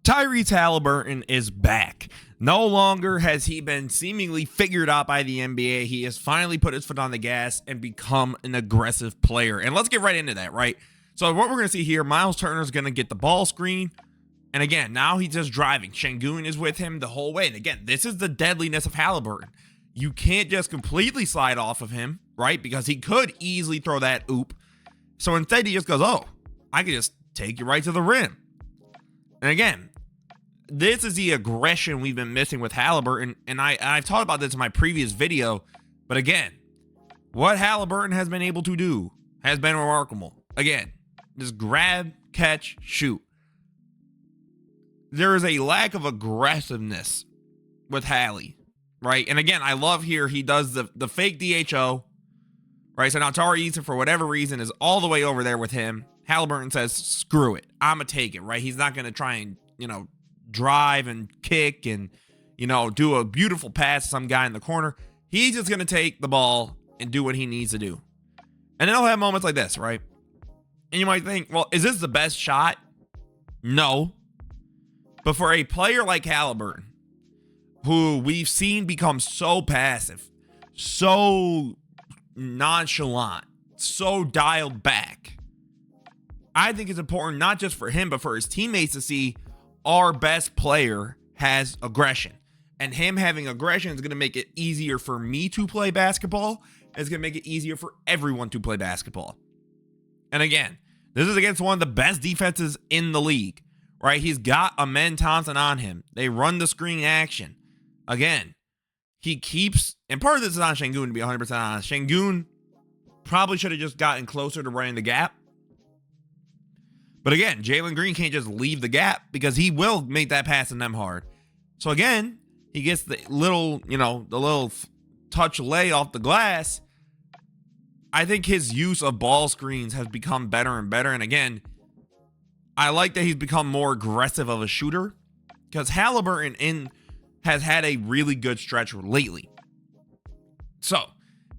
Tyrese Haliburton is back. No longer has he been seemingly figured out by the NBA. He has finally put his foot on the gas and become an aggressive player. And let's get right into that, right? So what we're going to see here, Miles Turner is going to get the ball screen. And again, now he's just driving. Şengün is with him the whole way. And again, this is the deadliness of Haliburton. You can't just completely slide off of him, right? Because he could easily throw that oop. So instead, he just goes, oh, I can just take you right to the rim. And again, this is the aggression we've been missing with Haliburton, and I've talked about this in my previous video, but again, what Haliburton has been able to do has been remarkable. Again, just grab, catch, shoot. There is a lack of aggressiveness with Hallie, right? And again, I love here he does the fake DHO, right? So now Tyrese, for whatever reason, is all the way over there with him. Haliburton says, screw it, I'm going to take it, right? He's not going to try and, drive and kick and, do a beautiful pass to some guy in the corner. He's just going to take the ball and do what he needs to do. And then he'll have moments like this, right? And you might think, well, is this the best shot? No. But for a player like Haliburton, who we've seen become so passive, so nonchalant, so dialed back, I think it's important not just for him, but for his teammates to see our best player has aggression. And him having aggression is going to make it easier for me to play basketball. It's going to make it easier for everyone to play basketball. And again, this is against one of the best defenses in the league, right? He's got Amen Thompson on him. They run the screen action. Again, he keeps, and part of this is on Şengün, to be 100% honest. Şengün probably should have just gotten closer to running the gap. But again, Jalen Green can't just leave the gap because he will make that pass in them hard. So again, he gets the little, the little touch lay off the glass. I think his use of ball screens has become better and better. And again, I like that he's become more aggressive of a shooter because Haliburton has had a really good stretch lately. So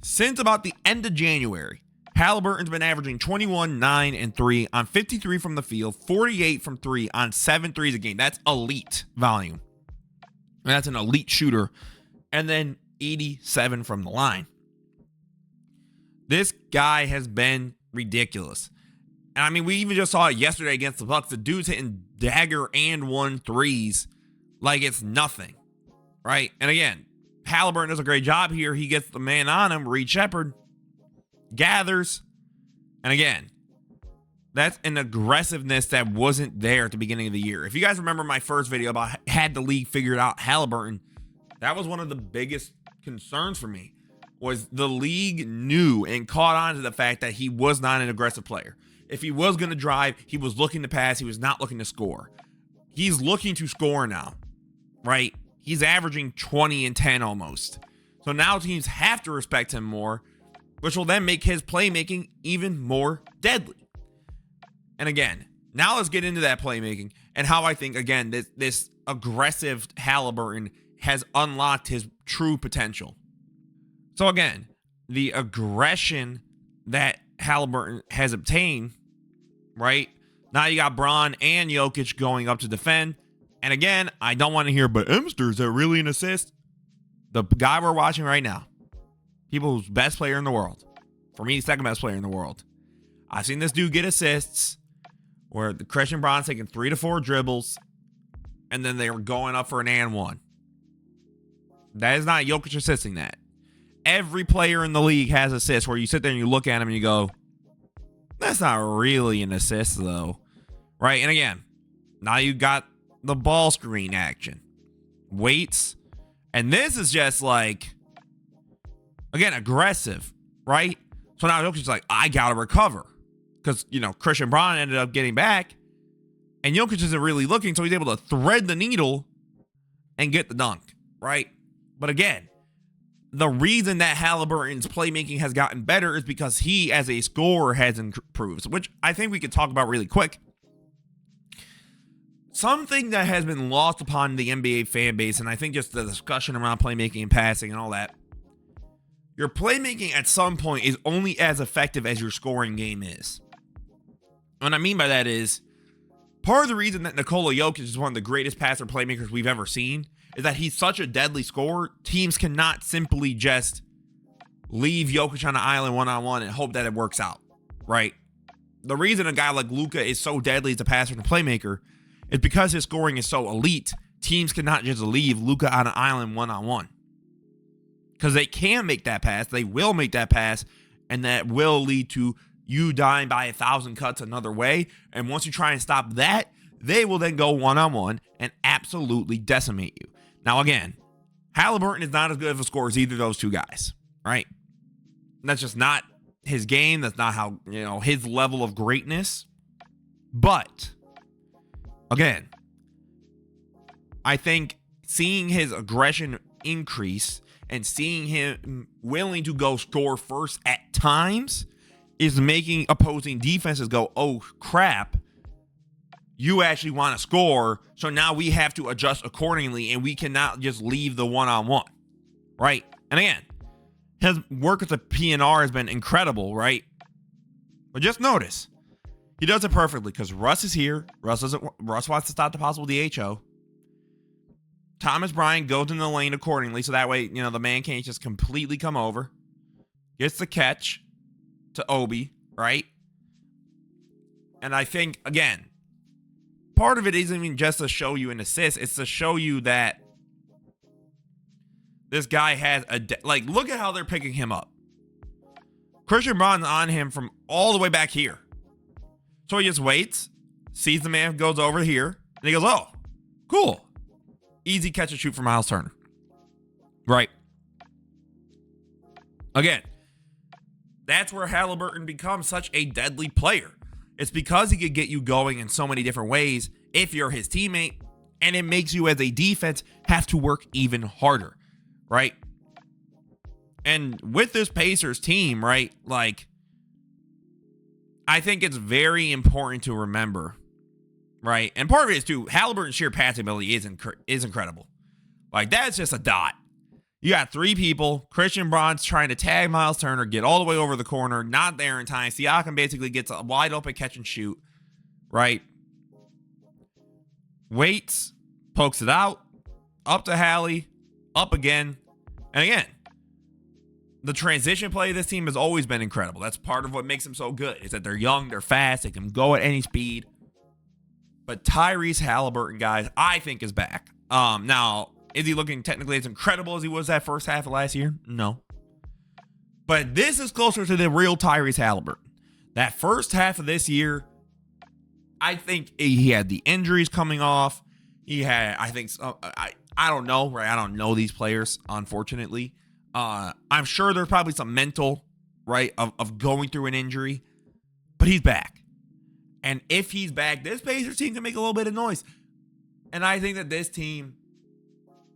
since about the end of January, Haliburton's been averaging 21, 9, and 3 on 53 from the field, 48 from 3 on 7 threes a game. That's elite volume. And that's an elite shooter. And then 87 from the line. This guy has been ridiculous. And I mean, we even just saw it yesterday against the Bucks. The dude's hitting dagger and 1 threes like it's nothing, right? And again, Haliburton does a great job here. He gets the man on him, Reed Shepherd, gathers, and again, that's an aggressiveness that wasn't there at the beginning of the year. If you guys remember my first video about had the league figured out Haliburton, that was one of the biggest concerns for me, was the league knew and caught on to the fact that he was not an aggressive player. If he was going to drive, he was looking to pass, he was not looking to score. He's looking to score now, right? He's averaging 20 and 10 almost. So now teams have to respect him more, which will then make his playmaking even more deadly. And again, now let's get into that playmaking and how I think, again, this aggressive Haliburton has unlocked his true potential. So again, the aggression that Haliburton has obtained, right? Now you got Bron and Jokic going up to defend. And again, I don't want to hear, but Emster, is that really an assist? The guy we're watching right now, people's best player in the world. For me, second best player in the world. I've seen this dude get assists where the Christian Braun's taking 3 to 4 dribbles and then they were going up for an and one. That is not Jokic assisting that. Every player in the league has assists where you sit there and you look at him and you go, that's not really an assist though. Right? And again, now you got the ball screen action. Waits. And this is just like, again, aggressive, right? So now Jokic's like, I gotta recover. Because, Christian Braun ended up getting back. And Jokic isn't really looking, so he's able to thread the needle and get the dunk, right? But again, the reason that Haliburton's playmaking has gotten better is because he, as a scorer, has improved, which I think we could talk about really quick. Something that has been lost upon the NBA fan base, and I think just the discussion around playmaking and passing and all that, your playmaking at some point is only as effective as your scoring game is. What I mean by that is, Part of the reason that Nikola Jokic is one of the greatest passer playmakers we've ever seen is that he's such a deadly scorer. Teams cannot simply just leave Jokic on the island one-on-one and hope that it works out, right? The reason a guy like Luka is so deadly as a passer and a playmaker is because his scoring is so elite. Teams cannot just leave Luka on an island one-on-one. Because they can make that pass, they will make that pass, and that will lead to you dying by 1,000 cuts another way. And once you try and stop that, they will then go one-on-one and absolutely decimate you. Now, again, Haliburton is not as good of a scorer as either of those two guys, right? That's just not his game. That's not how, his level of greatness. But, again, I think seeing his aggression increase and seeing him willing to go score first at times is making opposing defenses go, oh, crap, you actually want to score, so now we have to adjust accordingly, and we cannot just leave the one-on-one, right? And again, his work at the PNR has been incredible, right? But just notice, he does it perfectly because Russ is here. Russ wants to stop the possible DHO. Thomas Bryant goes in the lane accordingly, so that way, the man can't just completely come over. Gets the catch to Obi, right? And I think, again, part of it isn't even just to show you an assist. It's to show you that this guy has look at how they're picking him up. Christian Braun's on him from all the way back here. So he just waits, sees the man, goes over here, and he goes, oh, cool. Easy catch and shoot for Miles Turner. Right? Again, that's where Haliburton becomes such a deadly player. It's because he could get you going in so many different ways if you're his teammate, and it makes you as a defense have to work even harder, right? And with this Pacers team, right, I think it's very important to remember, right? And part of it is too, Haliburton's sheer passing ability is incredible. That's just a dot. You got three people. Christian Braun's trying to tag Miles Turner, get all the way over the corner, not there in time. Siakam basically gets a wide open catch and shoot, right? Waits, pokes it out, up to Hallie, up again. And again, the transition play of this team has always been incredible. That's part of what makes them so good, is that they're young, they're fast, they can go at any speed. But Tyrese Haliburton, guys, I think is back. Now, is he looking technically as incredible as he was that first half of last year? No. But this is closer to the real Tyrese Haliburton. That first half of this year, I think he had the injuries coming off. He had, I think, I don't know, right? I don't know these players, unfortunately. I'm sure there's probably some mental, right, of going through an injury. But he's back. And if he's back, this Pacers team can make a little bit of noise. And I think that this team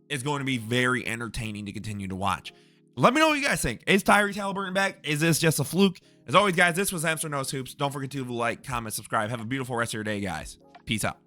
is going to be very entertaining to continue to watch. Let me know what you guys think. Is Tyrese Haliburton back? Is this just a fluke? As always, guys, this was Hamster Knows Hoops. Don't forget to like, comment, subscribe. Have a beautiful rest of your day, guys. Peace out.